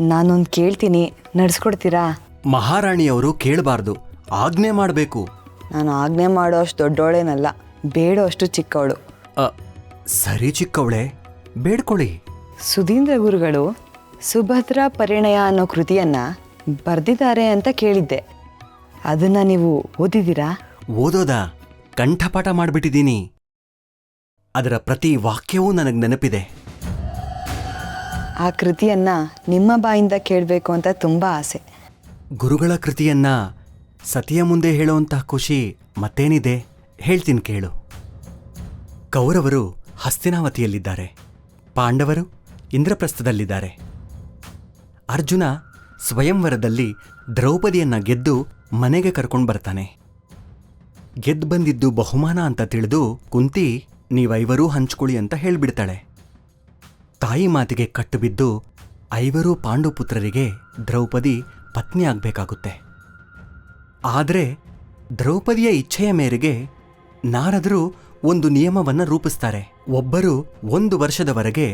ನಾನೊಂದು ಕೇಳ್ತೀನಿ, ನಡೆಸ್ಕೊಡ್ತೀರಾ? ಮಹಾರಾಣಿಯವರು ಕೇಳಬಾರ್ದು, ಆಜ್ಞೆ ಮಾಡಬೇಕು. ನಾನು ಆಜ್ಞೆ ಮಾಡೋ ಅಷ್ಟು ದೊಡ್ಡವಳೇನಲ್ಲ, ಬೇಡೋ ಅಷ್ಟು ಚಿಕ್ಕವಳು. ಸರಿ ಚಿಕ್ಕವಳೆ, ಬೇಡ್ಕೊಳ್ಳಿ. ಸುಧೀಂದ್ರ ಗುರುಗಳು ಸುಭದ್ರಾ ಪರಿಣಯ ಅನ್ನೋ ಕೃತಿಯನ್ನು ಬರೆದಿದ್ದಾರೆ ಅಂತ ಕೇಳಿದ್ದೆ. ಅದನ್ನು ನೀವು ಓದಿದ್ದೀರಾ? ಓದೋದಾ? ಕಂಠಪಾಠ ಮಾಡಿಬಿಟ್ಟಿದ್ದೀನಿ. ಅದರ ಪ್ರತಿ ವಾಕ್ಯವೂ ನನಗೆ ನೆನಪಿದೆ. ಆ ಕೃತಿಯನ್ನು ನಿಮ್ಮ ಬಾಯಿಂದ ಕೇಳಬೇಕು ಅಂತ ತುಂಬ ಆಸೆ. ಗುರುಗಳ ಕೃತಿಯನ್ನ ಸತಿಯ ಮುಂದೆ ಹೇಳುವಂಥ ಖುಷಿ ಮತ್ತೇನಿದೆ? ಹೇಳ್ತೀನಿ ಕೇಳು. ಕೌರವರು ಹಸ್ತಿನಾವತಿಯಲ್ಲಿದ್ದಾರೆ, ಪಾಂಡವರು ಇಂದ್ರಪ್ರಸ್ಥದಲ್ಲಿದ್ದಾರೆ. ಅರ್ಜುನ ಸ್ವಯಂವರದಲ್ಲಿ ದ್ರೌಪದಿಯನ್ನ ಗೆದ್ದು ಮನೆಗೆ ಕರ್ಕೊಂಡು ಬರ್ತಾನೆ. ಗೆದ್ದು ಬಂದಿದ್ದು ಬಹುಮಾನ ಅಂತ ತಿಳಿದು ಕುಂತಿ ನೀವೈವರೂ ಹಂಚ್ಕೊಳ್ಳಿ ಅಂತ ಹೇಳ್ಬಿಡ್ತಾಳೆ. ತಾಯಿ ಮಾತಿಗೆ ಕಟ್ಟುಬಿದ್ದು 5 ಪಾಂಡುಪುತ್ರರಿಗೆ ದ್ರೌಪದಿ ಪತ್ನಿ ಆಗ್ಬೇಕಾಗುತ್ತೆ. ಆದರೆ ದ್ರೌಪದಿಯ ಇಚ್ಛೆಯ ಮೇರೆಗೆ ನಾರದರು ಒಂದು ನಿಯಮವನ್ನು ರೂಪಿಸ್ತಾರೆ. ಒಬ್ಬರು 1 ವರ್ಷದವರೆಗೆ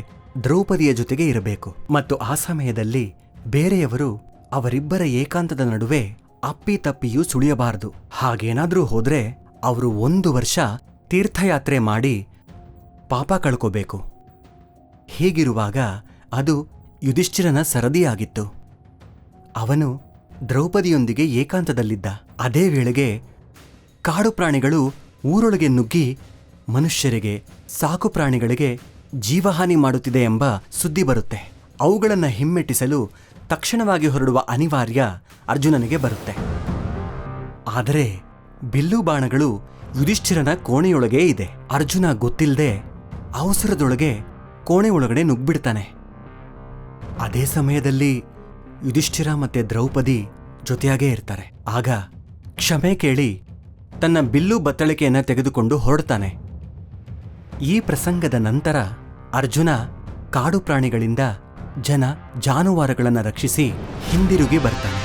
ದ್ರೌಪದಿಯ ಜೊತೆಗೆ ಇರಬೇಕು ಮತ್ತು ಆ ಸಮಯದಲ್ಲಿ ಬೇರೆಯವರು ಅವರಿಬ್ಬರ ಏಕಾಂತದ ನಡುವೆ ಅಪ್ಪಿತಪ್ಪಿಯೂ ಸುಳಿಯಬಾರದು. ಹಾಗೇನಾದ್ರೂ ಹೋದ್ರೆ ಅವರು 1 ವರ್ಷ ತೀರ್ಥಯಾತ್ರೆ ಮಾಡಿ ಪಾಪ ಕಳ್ಕೋಬೇಕು. ಹೀಗಿರುವಾಗ ಅದು ಯುಧಿಷ್ಠಿರನ ಸರದಿಯಾಗಿತ್ತು. ಅವನು ದ್ರೌಪದಿಯೊಂದಿಗೆ ಏಕಾಂತದಲ್ಲಿದ್ದ. ಅದೇ ವೇಳೆಗೆ ಕಾಡು ಪ್ರಾಣಿಗಳು ಊರೊಳಗೆ ನುಗ್ಗಿ ಮನುಷ್ಯರಿಗೆ, ಸಾಕು ಪ್ರಾಣಿಗಳಿಗೆ ಜೀವಹಾನಿ ಮಾಡುತ್ತಿದೆ ಎಂಬ ಸುದ್ದಿ ಬರುತ್ತೆ. ಅವುಗಳನ್ನು ಹಿಮ್ಮೆಟ್ಟಿಸಲು ತಕ್ಷಣವಾಗಿ ಹೊರಡುವ ಅನಿವಾರ್ಯ ಅರ್ಜುನನಿಗೆ ಬರುತ್ತೆ. ಆದರೆ ಬಿಲ್ಲು ಬಾಣಗಳು ಯುಧಿಷ್ಠಿರನ ಕೋಣೆಯೊಳಗೇ ಇದೆ. ಅರ್ಜುನ ಗೊತ್ತಿಲ್ಲದೆ ಅವಸರದೊಳಗೆ ಕೋಣೆ ಒಳಗಡೆ ನುಗ್ಬಿಡ್ತಾನೆ. ಅದೇ ಸಮಯದಲ್ಲಿ ಯುಧಿಷ್ಠಿರ ಮತ್ತೆ ದ್ರೌಪದಿ ಜೊತೆಯಾಗೇ ಇರ್ತಾರೆ. ಆಗ ಕ್ಷಮೆ ಕೇಳಿ ತನ್ನ ಬಿಲ್ಲು ಬತ್ತಳಿಕೆಯನ್ನು ತೆಗೆದುಕೊಂಡು ಹೊರಡ್ತಾನೆ. ಈ ಪ್ರಸಂಗದ ನಂತರ ಅರ್ಜುನ ಕಾಡು ಪ್ರಾಣಿಗಳಿಂದ ಜಾನುವಾರುಗಳನ್ನು ರಕ್ಷಿಸಿ ಹಿಂದಿರುಗಿ ಬರ್ತಾನೆ.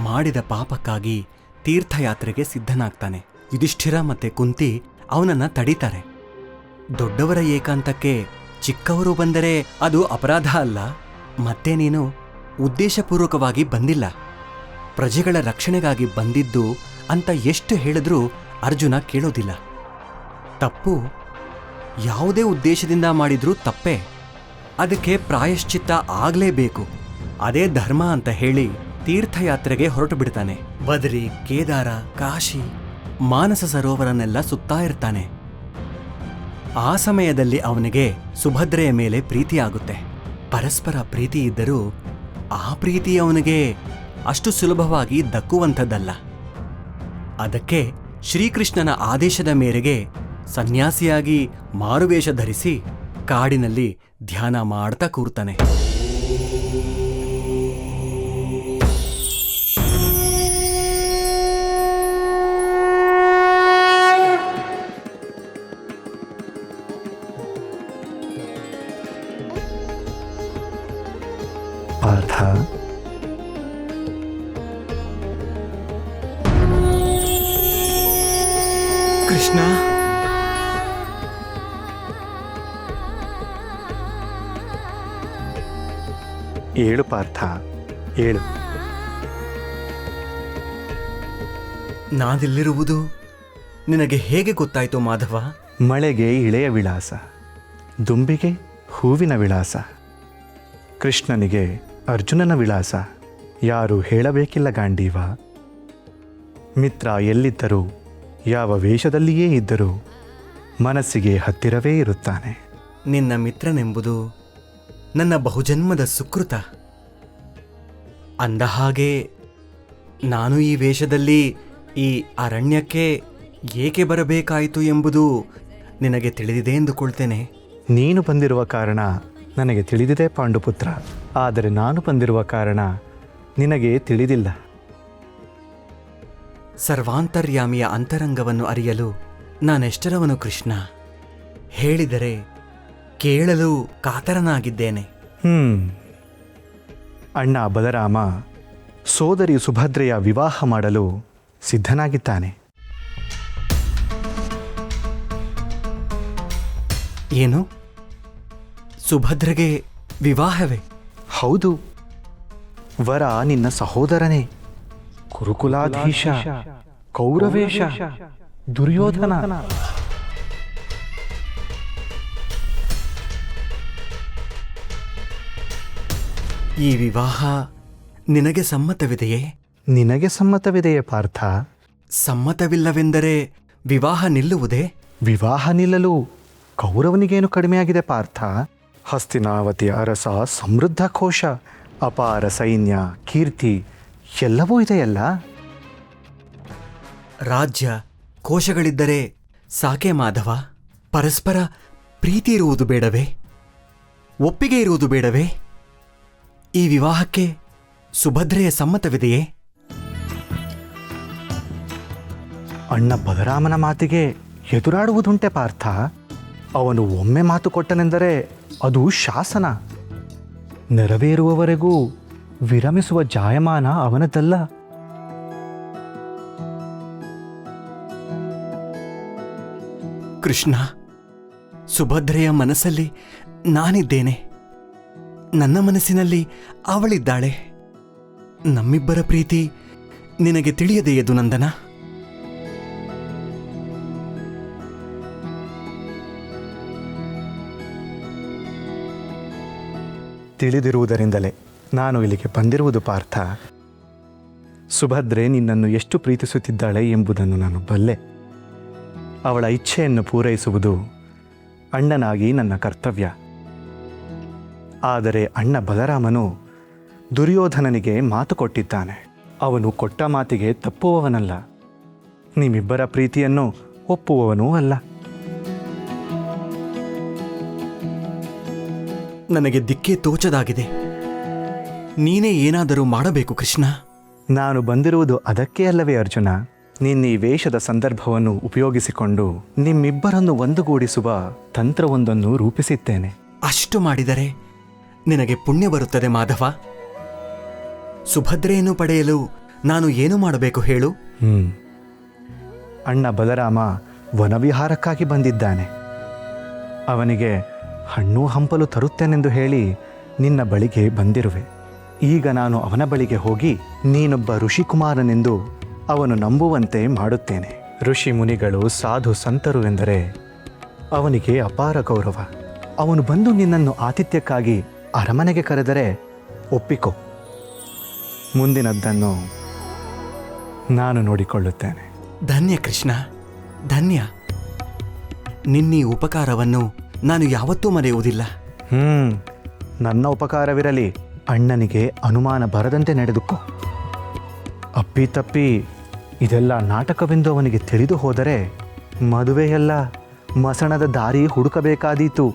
ಮಾಡಿದ ಪಾಪಕ್ಕಾಗಿ ತೀರ್ಥಯಾತ್ರೆಗೆ ಸಿದ್ಧನಾಗ್ತಾನೆ. ಯುಧಿಷ್ಠಿರ ಮತ್ತೆ ಕುಂತಿ ಅವನನ್ನ ತಡೀತಾರೆ. ದೊಡ್ಡವರ ಏಕಾಂತಕ್ಕೆ ಚಿಕ್ಕವರು ಬಂದರೆ ಅದು ಅಪರಾಧ ಅಲ್ಲ. ಮತ್ತೆ ನೀನು ಉದ್ದೇಶಪೂರ್ವಕವಾಗಿ ಬಂದಿಲ್ಲ, ಪ್ರಜೆಗಳ ರಕ್ಷಣೆಗಾಗಿ ಬಂದಿದ್ದು ಅಂತ ಎಷ್ಟು ಹೇಳಿದ್ರೂ ಅರ್ಜುನ ಕೇಳೋದಿಲ್ಲ. ತಪ್ಪು ಯಾವುದೇ ಉದ್ದೇಶದಿಂದ ಮಾಡಿದ್ರೂ ತಪ್ಪೇ, ಅದಕ್ಕೆ ಪ್ರಾಯಶ್ಚಿತ್ತ ಆಗಲೇಬೇಕು, ಅದೇ ಧರ್ಮ ಅಂತ ಹೇಳಿ ತೀರ್ಥಯಾತ್ರೆಗೆ ಹೊರಟು ಬಿಡ್ತಾನೆ. ಬದರಿ, ಕೇದಾರ, ಕಾಶಿ, ಮಾನಸ ಸರೋವರನೆಲ್ಲ ಸುತ್ತಾ ಇರ್ತಾನೆ. ಆ ಸಮಯದಲ್ಲಿ ಅವನಿಗೆ ಸುಭದ್ರೆಯ ಮೇಲೆ ಪ್ರೀತಿಯಾಗುತ್ತೆ. ಪರಸ್ಪರ ಪ್ರೀತಿ ಇದ್ದರೂ ಆ ಪ್ರೀತಿ ಅವನಿಗೆ ಅಷ್ಟು ಸುಲಭವಾಗಿ ದಕ್ಕುವಂಥದ್ದಲ್ಲ. ಅದಕ್ಕೆ ಶ್ರೀಕೃಷ್ಣನ ಆದೇಶದ ಮೇರೆಗೆ ಸನ್ಯಾಸಿಯಾಗಿ ಮಾರುವೇಷ ಧರಿಸಿ ಕಾಡಿನಲ್ಲಿ ಧ್ಯಾನ ಮಾಡ್ತಾ ಕೂರ್ತಾನೆ. ಪಾರ್ಥ, ಕೃಷ್ಣ, ಏಳು ಪಾರ್ಥ, ಏಳು. ನಾನಿಲ್ಲಿರುವುದು ನಿನಗೆ ಹೇಗೆ ಗೊತ್ತಾಯ್ತು ಮಾಧವ? ಮಳೆಗೆ ಇಳೆಯ ವಿಳಾಸ, ದುಂಬಿಗೆ ಹೂವಿನ ವಿಳಾಸ, ಕೃಷ್ಣನಿಗೆ ಅರ್ಜುನನ ವಿಳಾಸ ಯಾರು ಹೇಳಬೇಕಿಲ್ಲ ಗಾಂಡೀವ. ಮಿತ್ರ ಎಲ್ಲಿದ್ದರೂ, ಯಾವ ವೇಷದಲ್ಲಿಯೇ ಇದ್ದರೂ ಮನಸ್ಸಿಗೆ ಹತ್ತಿರವೇ ಇರುತ್ತಾನೆ. ನಿನ್ನ ಮಿತ್ರನೆಂಬುದು ನನ್ನ ಬಹುಜನ್ಮದ ಸುಕೃತ. ಅಂದ ಹಾಗೆ ನಾನು ಈ ವೇಷದಲ್ಲಿ ಈ ಅರಣ್ಯಕ್ಕೆ ಏಕೆ ಬರಬೇಕಾಯಿತು ಎಂಬುದು ನಿನಗೆ ತಿಳಿದಿದೆ ಎಂದುಕೊಳ್ತೇನೆ. ನೀನು ಬಂದಿರುವ ಕಾರಣ ನನಗೆ ತಿಳಿದಿದೆ ಪಾಂಡುಪುತ್ರ, ಆದರೆ ನಾನು ಬಂದಿರುವ ಕಾರಣ ನಿನಗೆ ತಿಳಿದಿಲ್ಲ. ಸರ್ವಾಂತರ್ಯಾಮಿಯ ಅಂತರಂಗವನ್ನು ಅರಿಯಲು ನಾನೆಷ್ಟರವನು ಕೃಷ್ಣ. ಹೇಳಿದರೆ ಕೇಳಲು ಕಾತರನಾಗಿದ್ದೇನೆ. ಅಣ್ಣ ಬಲರಾಮ ಸೋದರಿ ಸುಭದ್ರೆಯ ವಿವಾಹ ಮಾಡಲು ಸಿದ್ಧನಾಗಿದ್ದಾನೆ. ಏನು? ಸುಭದ್ರೆಗೆ ವಿವಾಹವೇ? ಹೌದು, ವರ ನಿನ್ನ ಸಹೋದರನೇ, ಕುರುಕುಲಾಧೀಶ, ಕೌರವೇಶ, ದುರ್ಯೋಧನ. ಈ ವಿವಾಹ ನಿನಗೆ ಸಮ್ಮತವಿದೆಯೇ? ನಿನಗೆ ಸಮ್ಮತವಿದೆಯೇ ಪಾರ್ಥ? ಸಮ್ಮತವಿಲ್ಲವೆಂದರೆ ವಿವಾಹ ನಿಲ್ಲುವುದೇ? ವಿವಾಹ ನಿಲ್ಲಲು ಕೌರವನಿಗೇನು ಕಡಿಮೆಯಾಗಿದೆ ಪಾರ್ಥ? ಹಸ್ತಿನಾವತಿಯ ಅರಸ, ಸಮೃದ್ಧ ಕೋಶ, ಅಪಾರ ಸೈನ್ಯ, ಕೀರ್ತಿ ಎಲ್ಲವೂ ಇದೆಯಲ್ಲ. ರಾಜ್ಯ ಕೋಶಗಳಿದ್ದರೆ ಸಾಕೆ ಮಾಧವ? ಪರಸ್ಪರ ಪ್ರೀತಿ ಇರುವುದು ಬೇಡವೇ? ಒಪ್ಪಿಗೆ ಇರುವುದು ಬೇಡವೇ? ಈ ವಿವಾಹಕ್ಕೆ ಸುಭದ್ರೆಯ ಸಮ್ಮತವಿದೆಯೇ? ಅಣ್ಣ ಬಲರಾಮನ ಮಾತಿಗೆ ಎದುರಾಡುವುದುಂಟೆ ಪಾರ್ಥ? ಅವನು ಒಮ್ಮೆ ಮಾತು ಕೊಟ್ಟನೆಂದರೆ ಅದು ಶಾಸನ. ನೆರವೇರುವವರೆಗೂ ವಿರಮಿಸುವ ಜಾಯಮಾನ ಅವನದಲ್ಲ. ಕೃಷ್ಣ, ಸುಭದ್ರೆಯ ಮನಸ್ಸಲ್ಲಿ ನಾನಿದ್ದೇನೆ, ನನ್ನ ಮನಸ್ಸಿನಲ್ಲಿ ಅವಳಿದ್ದಾಳೆ. ನಮ್ಮಿಬ್ಬರ ಪ್ರೀತಿ ನಿನಗೆ ತಿಳಿಯದೆಯದು ನಂದನ? ತಿಳಿದಿರುವುದರಿಂದಲೇ ನಾನು ಇಲ್ಲಿಗೆ ಬಂದಿರುವುದು ಪಾರ್ಥ. ಸುಭದ್ರೆ ನಿನ್ನನ್ನು ಎಷ್ಟು ಪ್ರೀತಿಸುತ್ತಿದ್ದಾಳೆ ಎಂಬುದನ್ನು ನಾನು ಬಲ್ಲೆ. ಅವಳ ಇಚ್ಛೆಯನ್ನು ಪೂರೈಸುವುದು ಅಣ್ಣನಾಗಿ ನನ್ನ ಕರ್ತವ್ಯ. ಆದರೆ ಅಣ್ಣ ಬಲರಾಮನು ದುರ್ಯೋಧನನಿಗೆ ಮಾತು ಕೊಟ್ಟಿದ್ದಾನೆ. ಅವನು ಕೊಟ್ಟ ಮಾತಿಗೆ ತಪ್ಪುವವನಲ್ಲ, ನಿಮ್ಮಿಬ್ಬರ ಪ್ರೀತಿಯನ್ನು ಒಪ್ಪುವವನೂ ಅಲ್ಲ. ನನಗೆ ದಿಕ್ಕೇ ತೋಚದಾಗಿದೆ. ನೀನೇ ಏನಾದರೂ ಮಾಡಬೇಕು ಕೃಷ್ಣ. ನಾನು ಬಂದಿರುವುದು ಅದಕ್ಕೆ ಅಲ್ಲವೇ ಅರ್ಜುನ? ನಿನ್ನ ಈ ವೇಷದ ಸಂದರ್ಭವನ್ನು ಉಪಯೋಗಿಸಿಕೊಂಡು ನಿಮ್ಮಿಬ್ಬರನ್ನು ಒಂದುಗೂಡಿಸುವ ತಂತ್ರವೊಂದನ್ನು ರೂಪಿಸಿದ್ದೇನೆ. ಅಷ್ಟು ಮಾಡಿದರೆ ನಿನಗೆ ಪುಣ್ಯ ಬರುತ್ತದೆ ಮಾಧವ. ಸುಭದ್ರೆಯನ್ನು ಪಡೆಯಲು ನಾನು ಏನು ಮಾಡಬೇಕು ಹೇಳು? ಅಣ್ಣ ಬಲರಾಮ ವನವಿಹಾರಕ್ಕಾಗಿ ಬಂದಿದ್ದಾನೆ. ಅವನಿಗೆ ಹಣ್ಣು ಹಂಪಲು ತರುತ್ತೇನೆಂದು ಹೇಳಿ ನಿನ್ನ ಬಳಿಗೆ ಬಂದಿರುವೆ. ಈಗ ನಾನು ಅವನ ಬಳಿಗೆ ಹೋಗಿ ನೀನೊಬ್ಬ ಋಷಿಕುಮಾರನೆಂದು ಅವನು ನಂಬುವಂತೆ ಮಾಡುತ್ತೇನೆ. ಋಷಿ ಮುನಿಗಳು, ಸಾಧು ಸಂತರು ಎಂದರೆ ಅವನಿಗೆ ಅಪಾರ ಗೌರವ. ಅವನು ಬಂದು ನಿನ್ನನ್ನು ಆತಿಥ್ಯಕ್ಕಾಗಿ ಅರಮನೆಗೆ ಕರೆದರೆ ಒಪ್ಪಿಕೊ. ಮುಂದಿನದ್ದನ್ನು ನಾನು ನೋಡಿಕೊಳ್ಳುತ್ತೇನೆ. ಧನ್ಯ ಕೃಷ್ಣ, ಧನ್ಯ. ನಿನ್ನೀ ಉಪಕಾರವನ್ನು ನಾನು ಯಾವತ್ತೂ ಮರೆಯುವುದಿಲ್ಲ. ನನ್ನ ಉಪಕಾರವಿರಲಿ, ಅಣ್ಣನಿಗೆ ಅನುಮಾನ ಬರದಂತೆ ನಡೆದುಕೋ. ಅಪ್ಪಿತಪ್ಪಿ ಇದೆಲ್ಲ ನಾಟಕವೆಂದು ಅವನಿಗೆ ತಿಳಿದು ಹೋದರೆ ಮದುವೆಯಲ್ಲ, ಮಸಣದ ದಾರಿ ಹುಡುಕಬೇಕಾದೀತು.